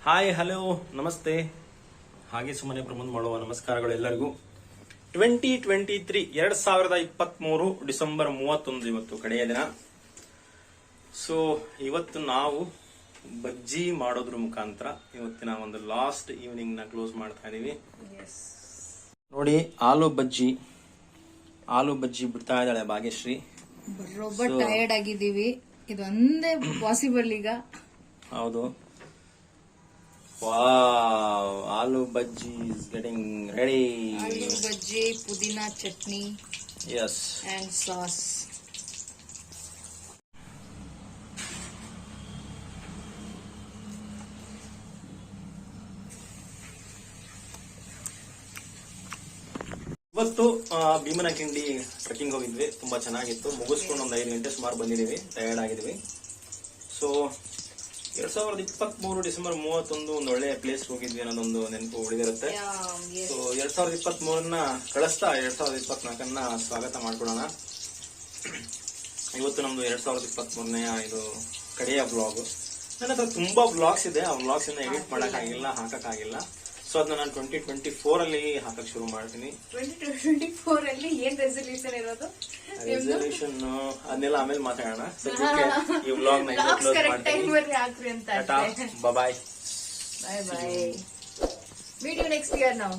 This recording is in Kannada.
ಹಾಯ್ ಹಲೋ ನಮಸ್ತೆ. ಹಾಗೆ ಸುಮ್ಮನೆ ಪ್ರಮುಖ ಮಾಡುವ ನಮಸ್ಕಾರಗಳು ಎಲ್ಲರಿಗೂ. 2023 2023 ಡಿಸೆಂಬರ್ 31 ಇವತ್ತು ಕಡೆಯ ದಿನ. ಸೊ ಇವತ್ತು ನಾವು ಬಜ್ಜಿ ಮಾಡೋದ್ರ ಮುಖಾಂತರ ಇವತ್ತಿನ ಒಂದು ಲಾಸ್ಟ್ ಈವ್ನಿಂಗ್ ನ ಕ್ಲೋಸ್ ಮಾಡ್ತಾ ಇದೀವಿ. ನೋಡಿ ಆಲೂ ಬಜ್ಜಿ ಬಿಡ್ತಾ ಇದ್ದಾಳೆ ಭಾಗ್ಯಶ್ರೀ. ಟಯರ್ಡ್ ಆಗಿದ್ದೀವಿ, ಇದೊಂದೇ ಪಾಸಿಬಲ್ ಈಗ. ಹೌದು, wow, aloo bajji is getting ready. Aloo bajji, pudina chutney, yes, and sauce. ಇವತ್ತು ಭೀಮನಕಿಂಡಿ ಟ್ರೆಕ್ಕಿಂಗ್ ಹೋಗಿದ್ವಿ. ತುಂಬಾ ಚೆನ್ನಾಗಿತ್ತು. ಮುಗಿಸ್ಕೊಂಡು ಒಂದು 5 ಗಂಟೆ ಸುಮಾರು ಬಂದಿದೀವಿ. ಟಯರ್ಡ್ ಆಗಿದ್ವಿ. ಸೊ 2023 ಡಿಸೆಂಬರ್ 31 ಒಂದು ಒಳ್ಳೆ ಪ್ಲೇಸ್ ಹೋಗಿದ್ವಿ ಅನ್ನೋದೊಂದು ನೆನಪು ಉಳಿದಿರುತ್ತೆ. ಸೊ 2023 ಕಳಿಸ್ತಾ 2024 ಸ್ವಾಗತ ಮಾಡ್ಕೊಳ್ಳೋಣ. ಇವತ್ತು ನಮ್ದು 2023 ಇದು ಕಡೆಯ ಬ್ಲಾಗ್. ನನ್ನ ಹತ್ರ ತುಂಬಾ ಬ್ಲಾಗ್ಸ್ ಇದೆ. ಆ ಬ್ಲಾಗ್ಸ್ ಎಡಿಟ್ ಮಾಡಕ್ಕಾಗಿಲ್ಲ, ಹಾಕಕ್ಕಾಗಿಲ್ಲ. ಸೊ ಅದನ್ನ ನಾನು 2024 ಅಲ್ಲಿ ಹಾಕಕ್ ಶುರು ಮಾಡ್ತೀನಿ. 2024 ಅಲ್ಲಿ ಏನ್ ರೆಸಲ್ಯೂಷನ್ ಇರೋದು? ರೆಸಲ್ಯೂಷನ್ ಅದನ್ನೆಲ್ಲ ಆಮೇಲೆ ಮಾತಾಡೋಣ. ಈ ವ್ಲಾಗ್ ನ ಕ್ಲೋಸ್ ಮಾಡ್ತೀನಿ. ಬಾಯ್ ಬಾಯ್. ವಿಡಿಯೋ ನೆಕ್ಸ್ಟ್ ಇಯರ್ ನಾವು.